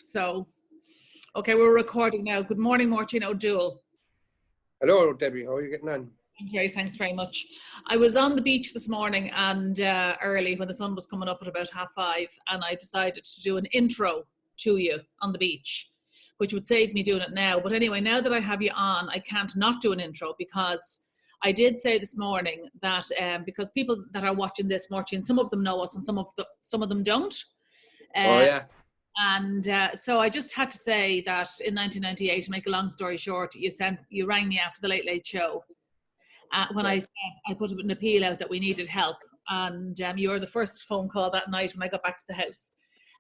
So, okay, we're recording now. Good morning, Mairtin O'Dubhghaill. Hello, Debbie. How are you getting on? Great, thanks very much. I was on the beach this morning and early when the sun was coming up at about 5:30, and I decided to do an intro to you on the beach, which would save me doing it now. But anyway, now that I have you on, I can't not do an intro, because I did say this morning that because people that are watching this, Mairtin, some of them know us and some of them don't. Oh yeah. And so I just had to say that in 1998, to make a long story short, you rang me after the Late Late Show when I said I put an appeal out that we needed help, and you were the first phone call that night when I got back to the house.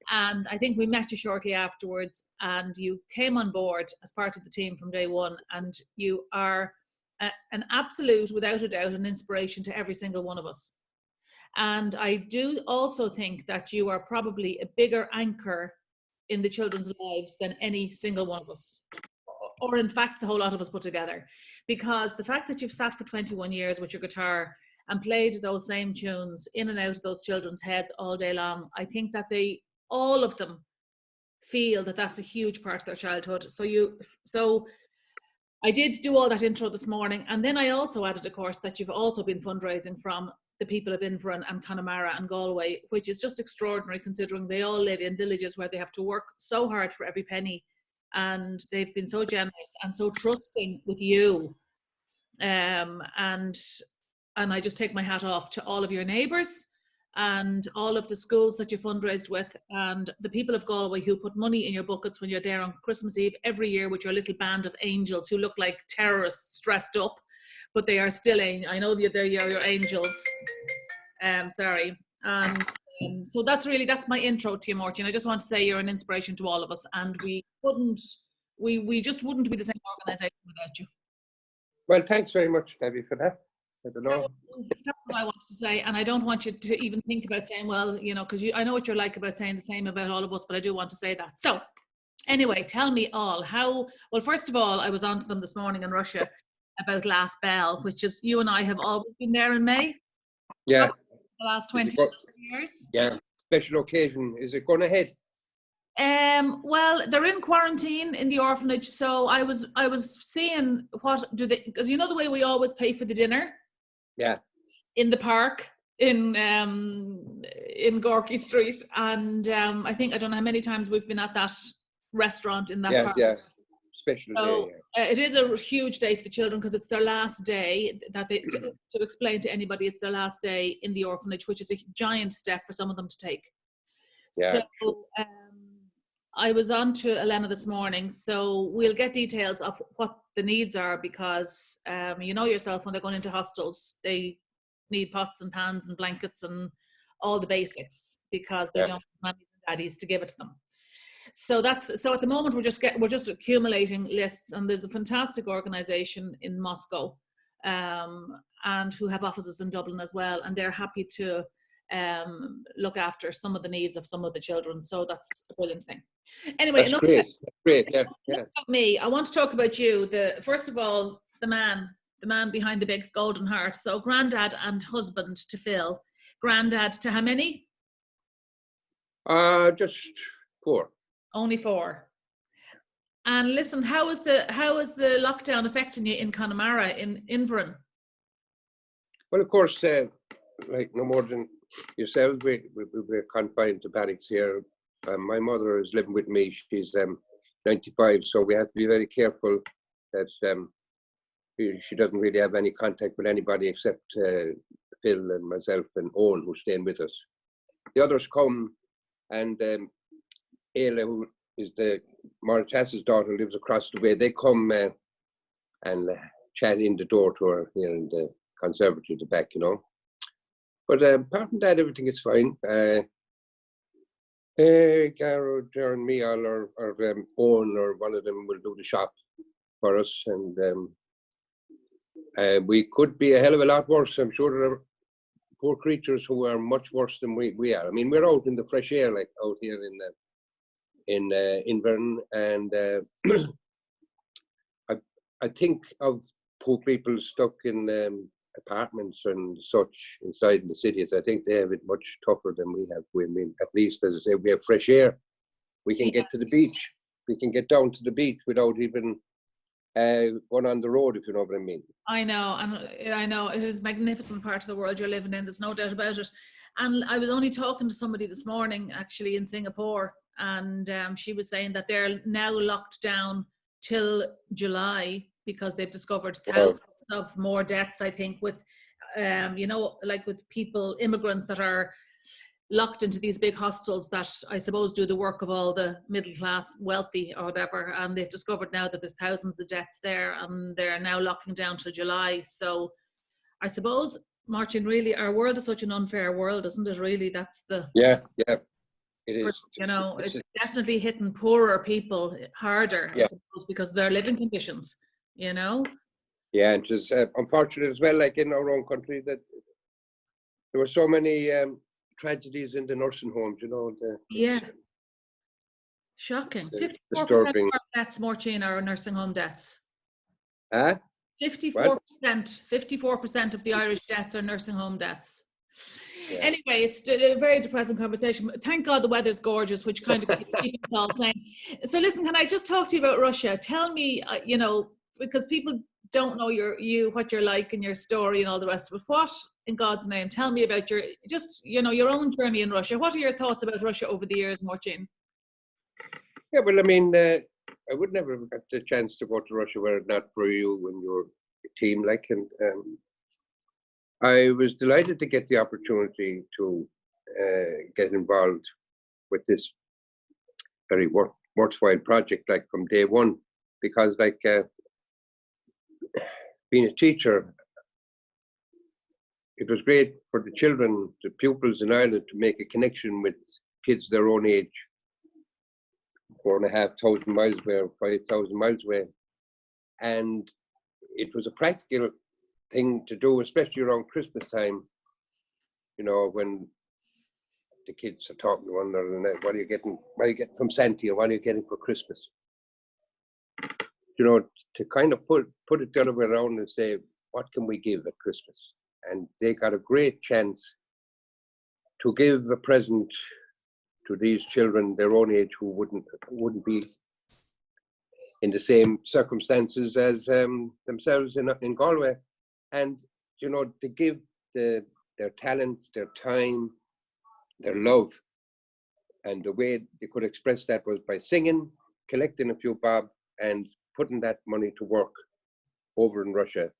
And I think we met you shortly afterwards, and you came on board as part of the team from day one, and you are an absolute, without a doubt, an inspiration to every single one of us. And I do also think that you are probably a bigger anchor in the children's lives than any single one of us, or in fact, the whole lot of us put together. Because the fact that you've sat for 21 years with your guitar and played those same tunes in and out of those children's heads all day long, I think that all of them feel that that's a huge part of their childhood. So I did do all that intro this morning, and then I also added, of course, that you've also been fundraising from the people of Inverin and Connemara and Galway, which is just extraordinary considering they all live in villages where they have to work so hard for every penny, and they've been so generous and so trusting with you. And I just take my hat off to all of your neighbours and all of the schools that you fundraised with, and the people of Galway who put money in your buckets when you're there on Christmas Eve every year with your little band of angels who look like terrorists dressed up, but they are still, I know they're your angels. Sorry. So that's my intro to you, Mairtin. I just want to say you're an inspiration to all of us, and we just wouldn't be the same organisation without you. Well, thanks very much, Debbie, for that. I don't know. That's what I wanted to say, and I don't want you to even think about saying, well, because I know what you're like about saying the same about all of us, but I do want to say that. So anyway, tell me all well, first of all, I was on to them this morning in Russia about Last Bell, which is, you and I have always been there in May. Yeah. The last 20 years. Yeah. Special occasion. Is it going ahead? Well, they're in quarantine in the orphanage, so I was seeing what do they, because you know the way we always pay for the dinner. Yeah. In the park in Gorky Street, and I don't know how many times we've been at that restaurant in that park. Yeah. Special day. Yeah. It is a huge day for the children because it's their last day. To explain to anybody, it's their last day in the orphanage, which is a giant step for some of them to take. Yeah. So I was on to Elena this morning, so we'll get details of what the needs are, because you know yourself, when they're going into hostels, they need pots and pans and blankets and all the basics, because they don't have mummies and daddies to give it to them. So at the moment we're just accumulating lists, and there's a fantastic organisation in Moscow, and who have offices in Dublin as well, and they're happy to look after some of the needs of some of the children. So that's a brilliant thing. Anyway, that's great. Yeah. Me, I want to talk about you. First of all, the man behind the big golden heart. So granddad and husband to Phil. Granddad to how many? Just 4. Only 4. And listen, how is the lockdown affecting you in Connemara, in Inverin? Well, of course, like no more than yourselves, we're confined to barracks here. My mother is living with me. She's 95, so we have to be very careful that she doesn't really have any contact with anybody except Phil and myself and Owen, who's staying with us. The others come, and Ayla, who is the Mauritas's daughter, lives across the way. They come and chat in the door to her here in the conservatory at the back, But apart from that, everything is fine. Garrod or Mial or Owen or one of them will do the shop for us, and we could be a hell of a lot worse. I'm sure there are poor creatures who are much worse than we are. I mean, we're out in the fresh air, like out here in Inverin, and I think of poor people stuck in apartments and such inside the cities. I think they have it much tougher than we have. I mean, at least, as I say, we have fresh air. we can get to the beach. We can get down to the beach without even going on the road, if you know what I mean. I know, and I know it is a magnificent part of the world you're living in. There's no doubt about it. And I was only talking to somebody this morning, actually, in Singapore, and she was saying that they're now locked down till July because they've discovered thousands of more deaths, I think, with, you know, like with people, immigrants that are locked into these big hostels that I suppose do the work of all the middle class wealthy or whatever, and they've discovered now that there's thousands of deaths there, and they're now locking down till July. So I suppose, Mairtin, really our world is such an unfair world, isn't it? Really, that's the it is. You know, it's definitely hitting poorer people harder, I suppose, because of their living conditions, you know. Yeah, and it's unfortunate as well, like in our own country, that there were so many tragedies in the nursing homes, you know. Shocking. 54% disturbing. of our deaths, Mairtin, are nursing home deaths. 54%. 54% of the Irish deaths are nursing home deaths. Yeah. Anyway, it's a very depressing conversation. Thank God the weather's gorgeous, which kind of keeps us all sane. So listen, can I just talk to you about Russia? Tell me, you know, because people don't know what you're like and your story and all the rest of it. What, in God's name, tell me about your own journey in Russia. What are your thoughts about Russia over the years, Mairtin? Yeah, well, I mean, I would never have got the chance to go to Russia were it not for you and your team, like, and I was delighted to get the opportunity to get involved with this very worthwhile project, like from day one, because like being a teacher, it was great for the children, the pupils in Ireland, to make a connection with kids their own age, 4,500 miles away or 5,000 miles away. And it was a practical thing to do, especially around Christmas time, you know, when the kids are talking to one another, and what are you getting from Santa, or what are you getting for Christmas? You know, to kind of put it the other way around and say, what can we give at Christmas? And they got a great chance to give a present to these children their own age who wouldn't be in the same circumstances as themselves in Galway, and you know, to give their talents, their time, their love, and the way they could express that was by singing, collecting a few bob, and putting that money to work over in Russia.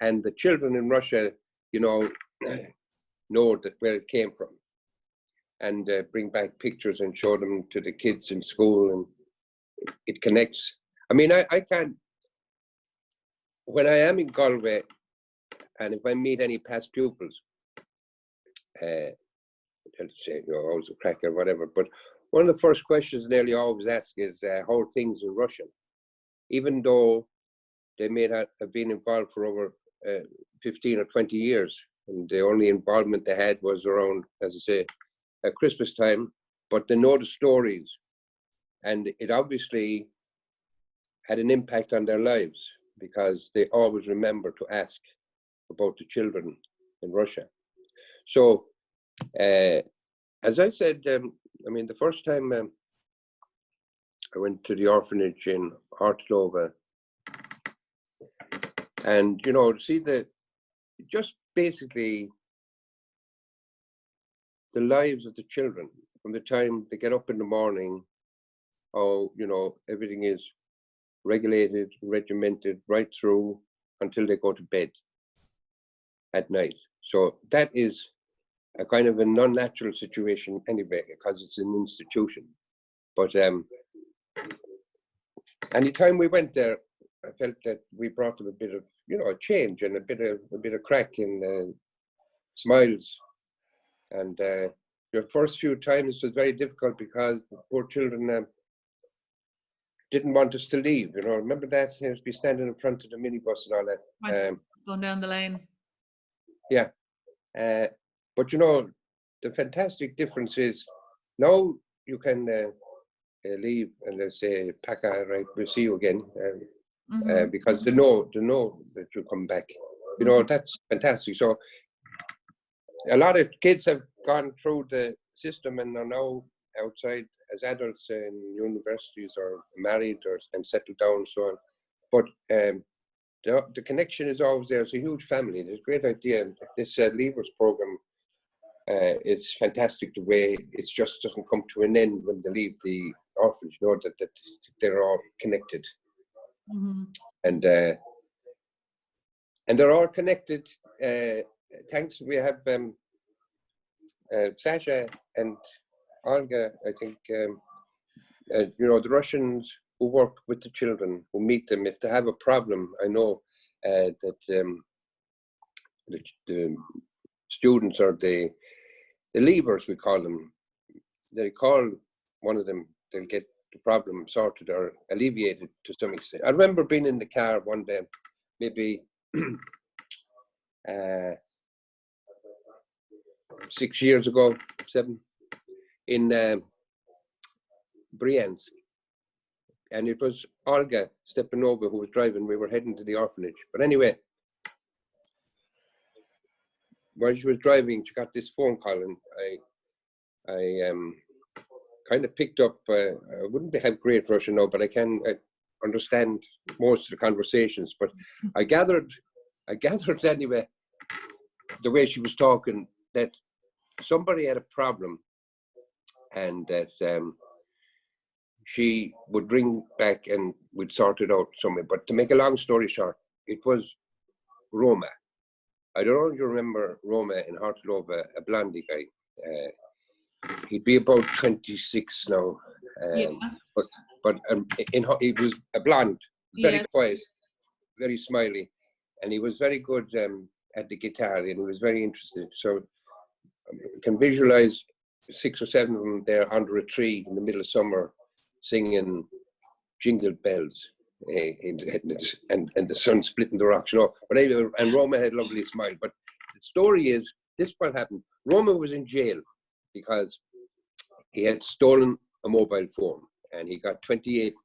And the children in Russia, you know that where it came from, and bring back pictures and show them to the kids in school, and it connects. I mean, I can't, when I am in Galway, and if I meet any past pupils, I tend to say, you know, always a crack or whatever, but one of the first questions they nearly always ask is, how are things in Russia? Even though they may have been involved for over 15 or 20 years, and the only involvement they had was around, as I say, at Christmas time, but they know the stories, and it obviously had an impact on their lives, because they always remember to ask about the children in Russia. So, as I said, I mean, the first time I went to the orphanage in Ortlova, and, you know, see just basically the lives of the children from the time they get up in the morning, how, you know, everything is regulated, regimented right through until they go to bed at night. So that is a kind of a non-natural situation anyway, because it's an institution. But anytime we went there, I felt that we brought them a bit of, you know, a change and a bit of crack in smiles. And the first few times it was very difficult, because the poor children didn't want us to leave. You know, remember that? They'd be standing in front of the minibus and all that. Going down the lane. Yeah. But, you know, the fantastic difference is now you can leave and they say, Paka, right, we'll see you again. Because they know that you'll come back. You know, that's fantastic. So a lot of kids have gone through the system and are now outside as adults in universities or married or and settled down and so on. But the connection is always there. It's a huge family. It's a great idea. This Leavers program is fantastic. The way it just doesn't come to an end when they leave the orphanage. You know that they're all connected, and they're all connected. Thanks. We have Sasha and Olga. I think you know, the Russians who work with the children, who meet them if they have a problem. I know that the students or the leavers, we call them, they call one of them, they'll get the problem sorted or alleviated to some extent. I remember being in the car one day, maybe 6 years ago, 7, in Briansk. And it was Olga Stepanova who was driving. We were heading to the orphanage. But anyway, while she was driving, she got this phone call, and I kind of picked up. I wouldn't have great Russian now, but I can understand most of the conversations. But I gathered anyway, the way she was talking, that somebody had a problem, and that she would ring back and we'd sort it out somewhere. But to make a long story short, it was Roma. I don't know if you remember Roma in Hartlova, a blondie guy. He'd be about 26 now. But he was a blonde, very quiet, very smiley. And he was very good at the guitar, and he was very interested. So I can visualize 6 or 7 of them there under a tree in the middle of summer, singing Jingle Bells, and the sun splitting the rocks, you know. But anyway, and Roma had a lovely smile. But the story is, this is what happened. Roma was in jail because he had stolen a mobile phone, and he got 28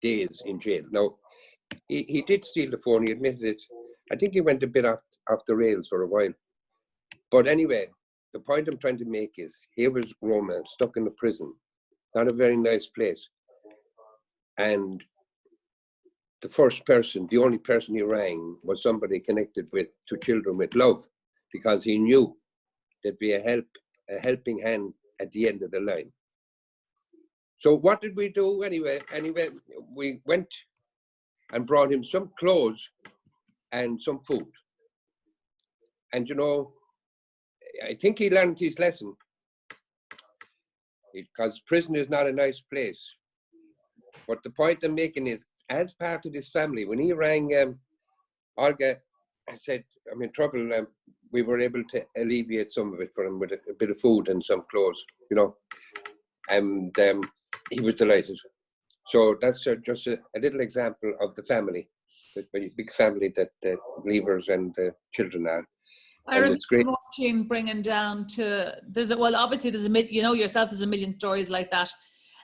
days in jail. Now, he did steal the phone, he admitted it. I think he went a bit off the rails for a while. But anyway, the point I'm trying to make is, here was Roma stuck in a prison, not a very nice place. And the first person, the only person he rang, was somebody connected to children with love, because he knew there'd be a helping hand at the end of the line. So what did we do anyway? Anyway, we went and brought him some clothes and some food. And you know, I think he learned his lesson, because prison is not a nice place. But the point I'm making is, as part of this family, when he rang Olga, I said, I'm in trouble. We were able to alleviate some of it for him with a bit of food and some clothes, you know. And he was delighted. So that's just a little example of the family, the big family that the Leavers and the children are. I remember watching bringing down to, obviously there's you know yourself, there's a million stories like that.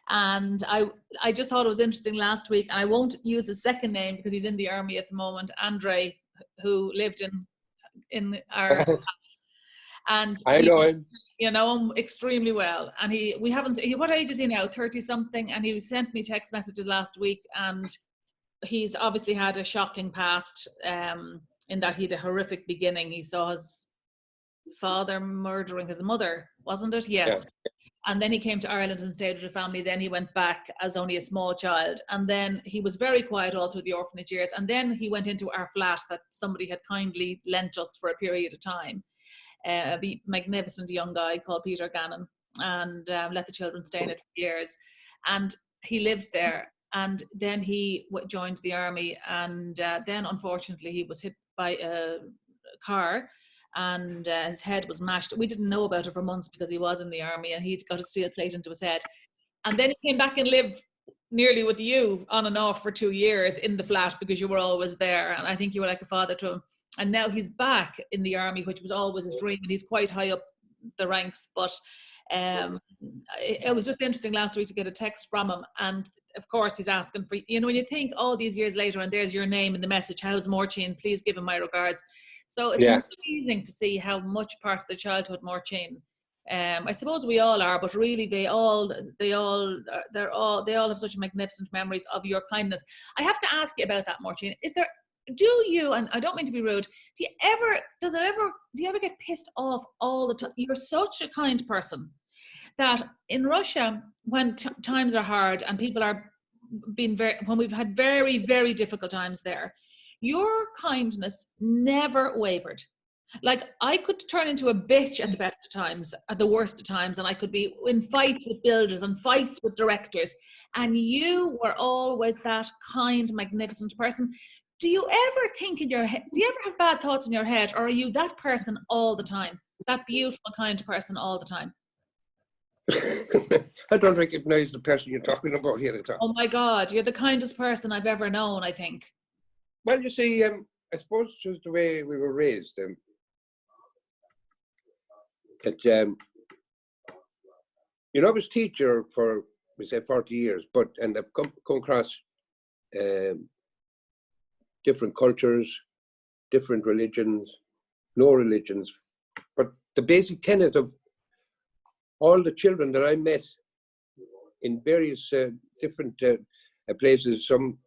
And I just thought it was interesting last week, and I won't use his second name because he's in the army at the moment, Andre, who lived in our, and I know him. You know him extremely well. And what age is he now? 30 something. And he sent me text messages last week, and he's obviously had a shocking past, in that he had a horrific beginning. He saw his father murdering his mother, wasn't it? Yes. Yeah. And then he came to Ireland and stayed with the family. Then he went back as only a small child. And then he was very quiet all through the orphanage years. And then he went into our flat that somebody had kindly lent us for a period of time. A magnificent young guy called Peter Gannon, and let the children stay in it for years. And he lived there. And then he joined the army. And then, unfortunately, he was hit by a car, and his head was mashed. We didn't know about it for months because he was in the army, and he'd got a steel plate into his head. And then he came back and lived nearly with you on and off for 2 years in the flat, because you were always there. And I think you were like a father to him. And now he's back in the army, which was always his dream. And he's quite high up the ranks. But it was just interesting last week to get a text from him. And of course, he's asking for, you know, when you think all these years later, and there's your name in the message, how's Mairtin? Please give him my regards. So it's amazing to see how much part of the childhood Mairtin I suppose we all are, but really they all have such magnificent memories of your kindness. I have to ask you about that, Mairtin. Do you, and I don't mean to be rude, do you ever get pissed off all the time? You're such a kind person that in Russia, when times are hard and people are when we've had very, very difficult times there, your kindness never wavered. Like, I could turn into a bitch at the best of times, at the worst of times, and I could be in fights with builders and fights with directors. And you were always that kind, magnificent person. Do you ever think in your head, do you ever have bad thoughts in your head, or are you that person all the time? That beautiful, kind person all the time? I don't recognize the person you're talking about here at all. Oh my God, you're the kindest person I've ever known, I think. Well, you see, I suppose just the way we were raised. You know, I was teacher for, we say, 40 years, and I've come across different cultures, different religions, no religions. But the basic tenet of all the children that I met in various different places, some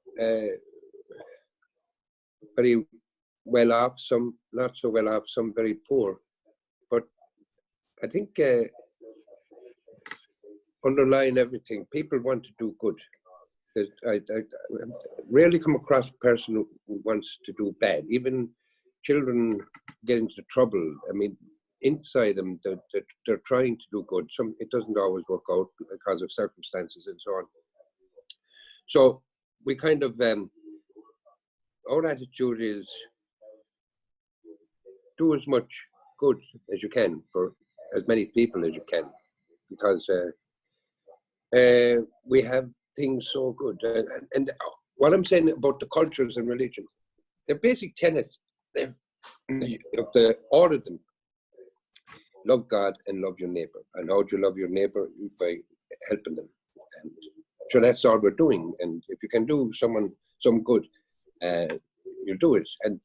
very well off, some not so well off, some very poor. But I think underlying everything, people want to do good. I rarely come across a person who wants to do bad. Even children get into trouble. I mean, inside them, they're trying to do good. It doesn't always work out because of circumstances and so on. So we kind of, our attitude is do as much good as you can for as many people as you can, because we have things so good. And what I'm saying about the cultures and religion, the basic tenets of all of them: love God and love your neighbor. And how do you love your neighbor? By helping them. And so that's all we're doing. And if you can do someone some good, you do it. And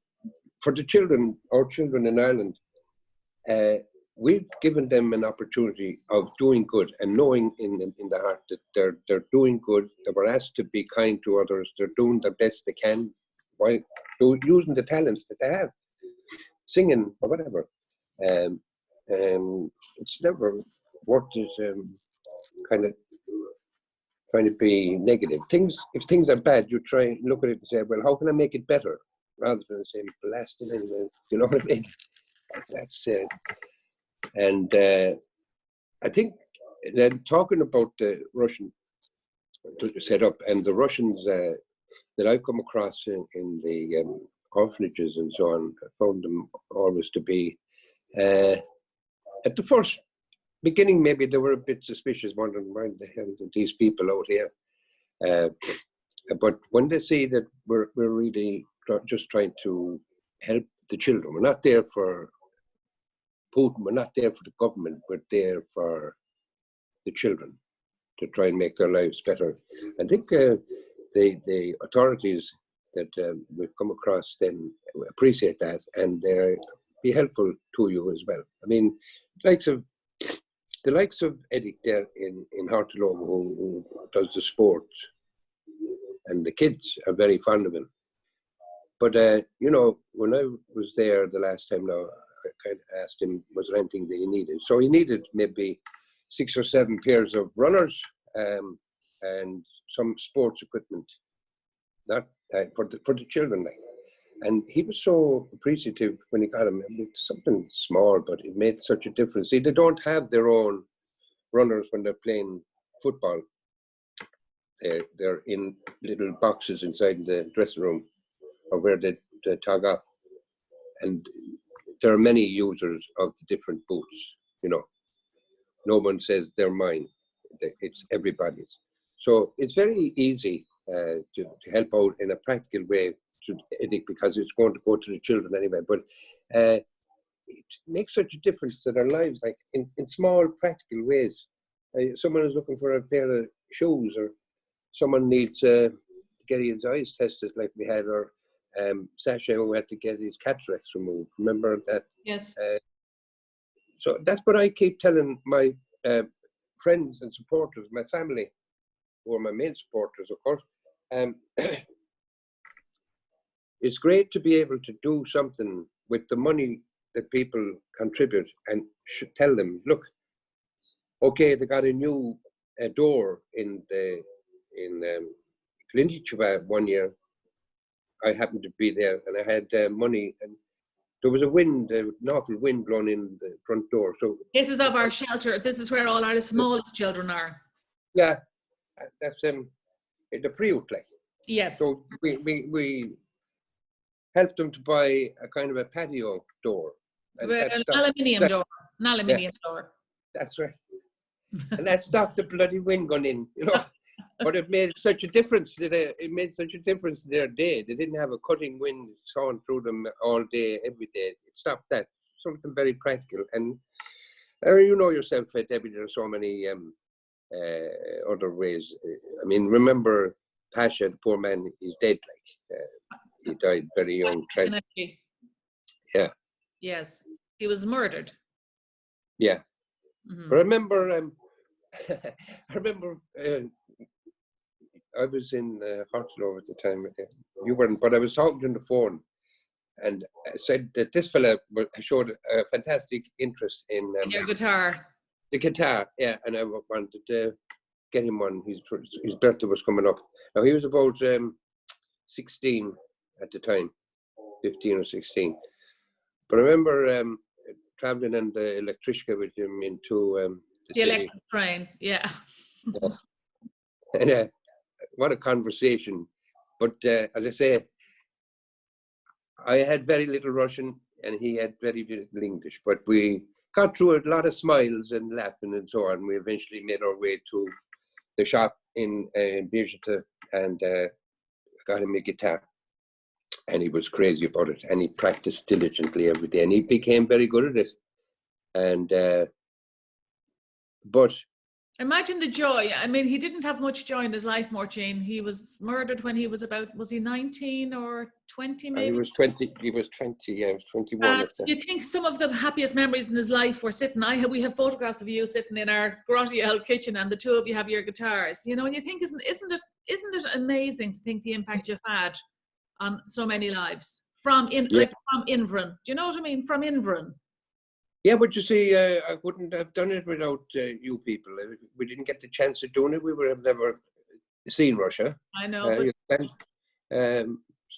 for the children, our children in Ireland, we've given them an opportunity of doing good and knowing in the heart that they're doing good. They were asked to be kind to others. They're doing the best they can while using the talents that they have, singing or whatever. It's never worth it, kind of trying to be negative. If things are bad, you try and look at it and say, well, how can I make it better? Rather than saying, blasting it, you know what I mean? That's and I think then talking about the Russian setup and the Russians that I've come across in the orphanages and so on, I found them always to be, at the first beginning, maybe they were a bit suspicious, wondering why the hell are these people out here? But when they see that we're really just trying to help the children, we're not there for Putin, we're not there for the government, we're there for the children to try and make their lives better. I think the authorities that we've come across then appreciate that, and they'll be helpful to you as well. I mean, the likes of Eddie there in Hartlepool, who does the sport, and the kids are very fond of him. But, you know, when I was there the last time now, I kind of asked him, was there anything that he needed? So he needed maybe 6 or 7 pairs of runners and some sports equipment, not for the children. And he was so appreciative when he got them. It's something small, but it made such a difference. See, they don't have their own runners when they're playing football. They're in little boxes inside the dressing room, or where they tag up. And there are many users of the different boots, you know. No one says they're mine. It's everybody's. So it's very easy to help out in a practical way to Eddie, because it's going to go to the children anyway. But it makes such a difference to their lives, like in small practical ways. Someone is looking for a pair of shoes, or someone needs to get his eyes tested, like we had, or Sasha who had to get his cataracts removed. Remember that? Yes. So that's what I keep telling my friends and supporters, my family, who are my main supporters, of course. It's great to be able to do something with the money that people contribute and tell them, look, okay, they got a new door in Glendichua one year. I happened to be there, and I had money, and there was an awful wind blowing in the front door. So this is of our shelter. This is where all our smallest children are. Yeah, that's the pre-out, like. Yes. So we helped them to buy a kind of a patio door. And An aluminium door. An aluminium door. That's right. And that stopped the bloody wind going in, you know. But it made such a difference. It made such a difference in their day. They didn't have a cutting wind sawing through them all day, every day. It stopped that. Something very practical. And you know yourself, Debbie, there are so many other ways. I mean, remember Pasha, the poor man, he's dead, like. He died very young. Yeah. Yes. He was murdered. Yeah. Mm-hmm. But I remember, I was in hospital at the time. You weren't, but I was talking on the phone, and I said that this fella showed a fantastic interest in your guitar. The guitar, yeah, and I wanted to get him on. His birthday was coming up. Now he was about 16 at the time, 15 or 16. But I remember traveling in the electrica with him into the electric train, yeah. And what a conversation. But as I say, I had very little Russian and he had very little English, but we got through a lot of smiles and laughing and so on. We eventually made our way to the shop in Birgita and got him a guitar. And he was crazy about it. And he practiced diligently every day. And he became very good at it. And, but... Imagine the joy. I mean, he didn't have much joy in his life, Mairtin. He was murdered when he was was he 19 or 20 maybe? He was 20, yeah, he was 21. You think some of the happiest memories in his life were sitting, we have photographs of you sitting in our grotty old kitchen and the two of you have your guitars, you know, and you think, isn't it amazing to think the impact you've had on so many lives from Invern? Do you know what I mean? From Invern. Yeah, but you see, I wouldn't have done it without you people. We didn't get the chance of doing it. We would have never seen Russia. I know.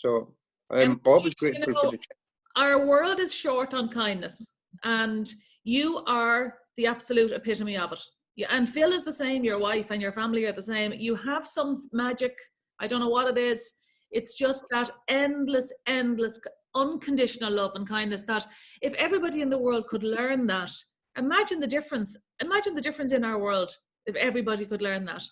So I'm always grateful for the chance. Our world is short on kindness, and you are the absolute epitome of it. Yeah, and Phil is the same. Your wife and your family are the same. You have some magic. I don't know what it is. It's just that endless unconditional love and kindness that if everybody in the world could learn that, imagine the difference in our world if everybody could learn that.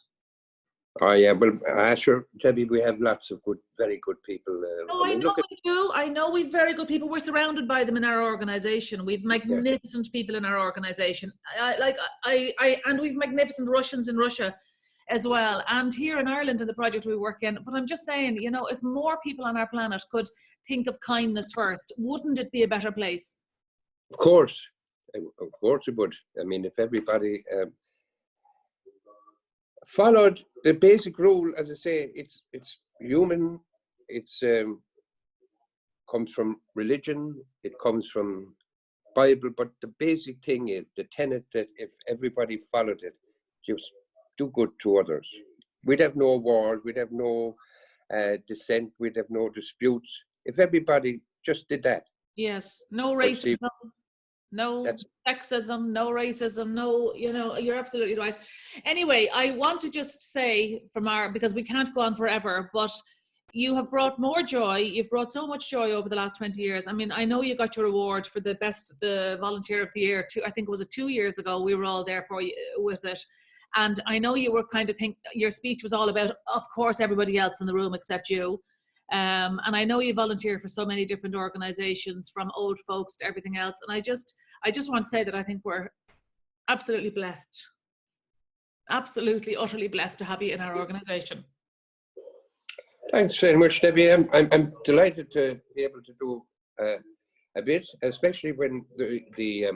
Oh yeah, well, sure, Debbie, we have lots of very good people. I know we've very good people. We're surrounded by them in our organisation. We've magnificent people in our organisation. And we've magnificent Russians in Russia as well, and here in Ireland in the project we work in. But I'm just saying, you know, if more people on our planet could think of kindness first, wouldn't it be a better place? Of course it would. I mean, if everybody followed the basic rule, as I say, it's human, it's comes from religion, it comes from Bible, but the basic thing is the tenet that if everybody followed it, just do good to others. We'd have no wars, we'd have no dissent, we'd have no disputes. If everybody just did that. Yes, no racism, no sexism, no racism, no, you know, you're absolutely right. Anyway, I want to just say because we can't go on forever, but you have brought more joy. You've brought so much joy over the last 20 years. I mean, I know you got your award for the Volunteer of the Year. I think it was 2 years ago. We were all there for you with it. And I know you were your speech was all about, of course, everybody else in the room except you. And I know you volunteer for so many different organizations, from old folks to everything else. And I just want to say that I think we're absolutely blessed. Absolutely, utterly blessed to have you in our organization. Thanks very much, Debbie. I'm delighted to be able to do a bit, especially when the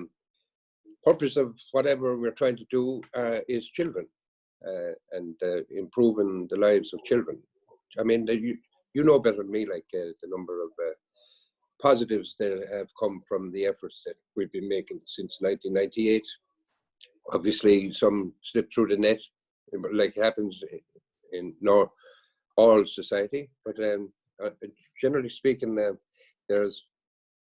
purpose of whatever we're trying to do is children and improving the lives of children. I mean, you know better than me, like the number of positives that have come from the efforts that we've been making since 1998. Obviously, some slip through the net, like happens in all society. But generally speaking, there's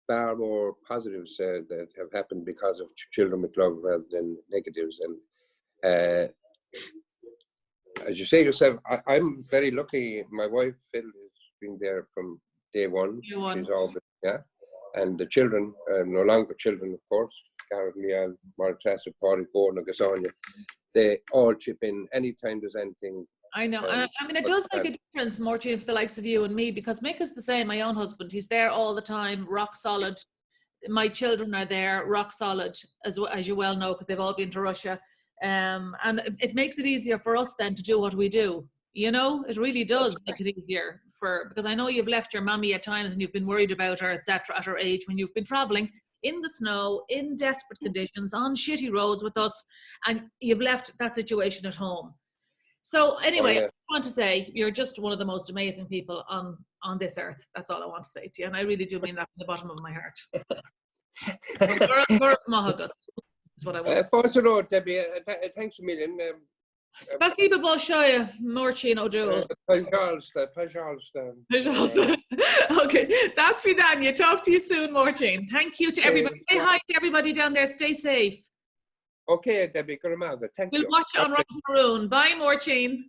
far more positives that have happened because of Children with Love rather than negatives. And as you say yourself, I'm very lucky. My wife, Phil, has been there from day one. She's always, yeah. And the children, no longer children, of course, Gareth, Leanne, Martassa, Paulie, Gordon, and Gasonia, they all chip in anytime there's anything. I know. I mean, it does make a difference, Mairtin, for the likes of you and me, because Mick is the same, my own husband. He's there all the time, rock solid. My children are there, rock solid, as you well know, because they've all been to Russia. And it makes it easier for us then to do what we do. You know, it really does make it easier because I know you've left your mummy at times and you've been worried about her, etc. at her age when you've been traveling in the snow, in desperate conditions, on shitty roads with us, and you've left that situation at home. So anyway, I want to say you're just one of the most amazing people on this earth. That's all I want to say to you, and I really do mean that from the bottom of my heart. You're Mahagut, is what I want to say. Know, Debbie, thanks a million. Spasibo bolshoye, Mairtin O'Dubhghaill. Пожалуйста. Okay, that's Vidania. Talk to you soon, Mairtin. Thank you to everybody. Say hi to everybody down there. Stay safe. Okay, Debbie, thank you. We'll watch on Ross Maroon. Bye, Mairtin.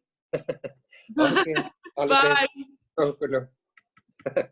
Okay. Bye. Oh, good luck.